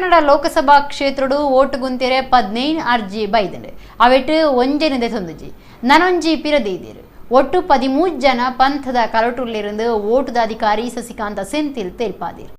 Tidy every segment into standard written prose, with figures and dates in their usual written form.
Kannada Lok Sabha ಕ್ಷೇತ್ರಡು vote ಗುಂತೆರೆ 15 ಅರ್ಜಿ ಬೈದಂಡೆ ಅವೆಟ್ಟು ಒಂಜೆನದೆ ತೊಂದುಜಿ ನನೊಂಜಿ ಪಿರದೀದಿರು ಒಟ್ಟು 13 ಜನ ಪಂಥದ ಕಲಟುಲ್ಲಿருந்து ಓಟುದ ಅಧಿಕಾರಿ ಸಸಿಕಾಂತ ಸೆಂಥಿಲ್ ತೇಲ್ಪಾದಿರು.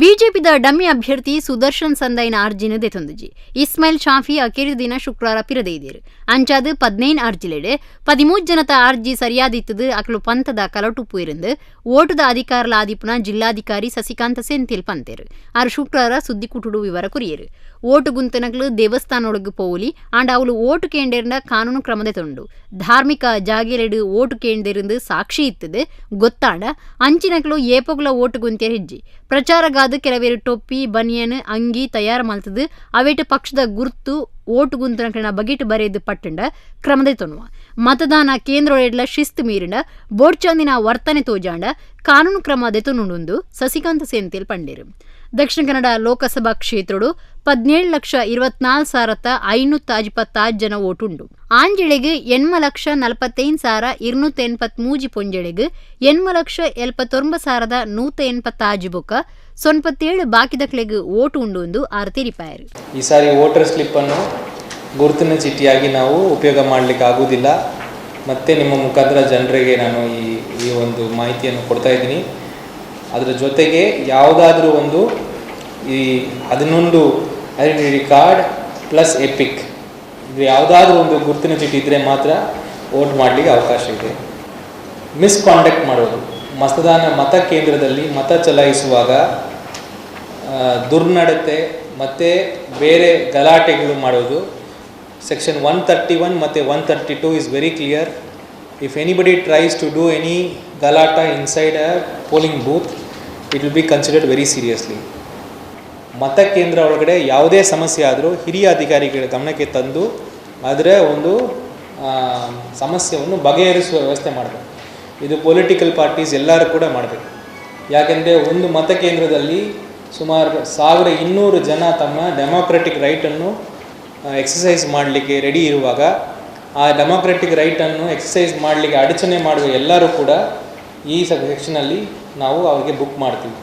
ಬಿಜೆಪಿದ ಡಮ್ಮಿ ಅಭ್ಯರ್ಥಿ ಸುದರ್ಶನ್ ಸಂದೈನ ಅರ್ಜಿನ ದೆತೊಂದುಜಿ ಇಸ್ಮಾಯಿಲ್ ಶಾಫಿ ಅಕೆರಿ ದಿನ ಶುಕ್ರವಾರ ಪಿರದೈದಿರು ಅಂಚಾದು 15 ಅರ್ಜಿಲೆಡೆ 13 ಜನತ ಅರ್ಜಿ ಸರಿಯಾದಿತ್ತದು ಅಕಲು ಪಂಥದ ಕಲಟುಪ್ಪು ಇருந்து ಓಟುದ ಅಧಿಕಾರಲ ಆದಿಪುನ ಜಿಲ್ಲಾಧಿಕಾರಿ ಸಸಿಕಾಂತ ಸೆಂಥಿಲ್ ಪಂತೆರು ಆರು ಶುಕ್ರವಾರ ಸುದ್ದಿ ಕುಟುಡು ವಿವರ ಕುರಿಯರು ಓಟು ಗುಂತನಗಳು ದೇವಸ್ಥಾನೊಳಗೆ ಪೋಲಿ ಆಂಡ ಅವಳು ಓಟು ಕೇಂದ್ರನ ಕಾನೂನು ಕ್ರಮದ ತೊಂಡು ಧಾರ್ಮಿಕ ಜಾಗೆಲೆಡು ಓಟು ಕೇಂದ್ರದಿಂದ ಸಾಕ್ಷಿ ಇತ್ತದು ಗೊತ್ತಾಂಡ ಅಂಚಿನಕಲು ಏಪಗುಲ ಓಟು ಗುಂತಿಯ ಹೆಜ್ಜಿ ಪ್ರಚಾರಗಾದ ಕೆಲವೇರು ಟೊಪ್ಪಿ ಬನಿಯನ್ ಅಂಗಿ ತಯಾರು ಮಲ್ತದು ಅವೇಟು ಪಕ್ಷದ ಗುರ್ತು ಓಟು ಗುಂತನಕನ ಬಗೆಟ್ ಬರೆದು ಪಟ್ಟಂಡ ಕ್ರಮದ ತೊನ್ನುವ ಮತದಾನ ಕೇಂದ್ರೊಳೆಡ್ಲ ಶಿಸ್ತು ಮೀರಿಂಡ ಬೋಡ್ಚಂದಿನ ವರ್ತನೆ ತೋಜಾಂಡ ಕಾನೂನು ಕ್ರಮ ದೆತೊನುಂಡು ಸಸಿಕಾಂತ ಸೆಂಥಿಲ್ ಪಂಡೇರು. ದಕ್ಷಿಣ ಕನ್ನಡ ಲೋಕಸಭಾ ಕ್ಷೇತ್ರಡು 17,24,556 ಜನ ಓಟುಂಡು. ಆಂಜೆಳೆಗೆ 8,45,283 ಪೊಂಜೆಳೆಗೆ 8,79,185 ಬೊಕ್ಕ 97 ಬಾಕಿದಕ್ಲೆಗೆ ಓಟು ಉಂಡು ಎಂದು ಆರು ತಿಳಿಪಾಯರು. ಈ ಸಾರಿ ವೋಟರ್ ಸ್ಲಿಪ್ ಅನ್ನು ಗುರುತಿನ ಚೀಟಿಯಾಗಿ ನಾವು ಉಪಯೋಗ ಮಾಡಲಿಕ್ಕೆ ಆಗುವುದಿಲ್ಲ. ಮತ್ತೆ ನಿಮ್ಮ ಮುಖಾಂತರ ಜನರಿಗೆ ನಾನು ಈ ಒಂದು ಮಾಹಿತಿಯನ್ನು ಕೊಡ್ತಾ ಇದ್ದೀನಿ. ಅದರ ಜೊತೆಗೆ ಯಾವುದಾದ್ರೂ ಒಂದು ಈ 11 ಐಡೆಂಟಿಟಿ ಕಾರ್ಡ್ ಪ್ಲಸ್ ಎಪಿಕ್ ಯಾವುದಾದ್ರೂ ಒಂದು ಗುರುತಿನ ಚೀಟಿ ಇದ್ದರೆ ಮಾತ್ರ ವೋಟ್ ಮಾಡಲಿಕ್ಕೆ ಅವಕಾಶ ಇದೆ. ಮಿಸ್ಕಾಂಡಕ್ಟ್ ಮಾಡೋದು, ಮತ ಕೇಂದ್ರದಲ್ಲಿ ಮತ ಚಲಾಯಿಸುವಾಗ ದುರ್ನಡತೆ ಮತ್ತು ಬೇರೆ ಗಲಾಟೆಗಳು ಮಾಡೋದು ಸೆಕ್ಷನ್ 131 ಮತ್ತು 132 is very clear. If anybody tries to do any galata inside a polling booth, it will be considered very seriously. ಮತ ಕೇಂದ್ರ ಒಳಗಡೆ ಯಾವುದೇ ಸಮಸ್ಯೆ ಆದರೂ ಹಿರಿಯ ಅಧಿಕಾರಿಗಳ ಗಮನಕ್ಕೆ ತಂದು ಅದರ ಒಂದು ಸಮಸ್ಯೆಯನ್ನು ಬಗೆಹರಿಸುವ ವ್ಯವಸ್ಥೆ ಮಾಡಬೇಕು. ಇದು ಪೊಲಿಟಿಕಲ್ ಪಾರ್ಟೀಸ್ ಎಲ್ಲರೂ ಕೂಡ ಮಾಡಬೇಕು. ಯಾಕೆಂದರೆ ಒಂದು ಮತಕೇಂದ್ರದಲ್ಲಿ ಸುಮಾರು 1200 ಜನ ತಮ್ಮ ಡೆಮೋಕ್ರೆಟಿಕ್ ರೈಟನ್ನು ಎಕ್ಸಸೈಸ್ ಮಾಡಲಿಕ್ಕೆ ರೆಡಿ ಇರುವಾಗ ಆ ಡೆಮೋಕ್ರೆಟಿಕ್ ರೈಟನ್ನು ಎಕ್ಸಸೈಸ್ ಮಾಡಲಿಕ್ಕೆ ಅಡಚಣೆ ಮಾಡುವ ಎಲ್ಲರೂ ಕೂಡ ಈ ಸೆಕ್ಷನಲ್ಲಿ ನಾವು ಅವರಿಗೆ ಬುಕ್ ಮಾಡ್ತೀವಿ.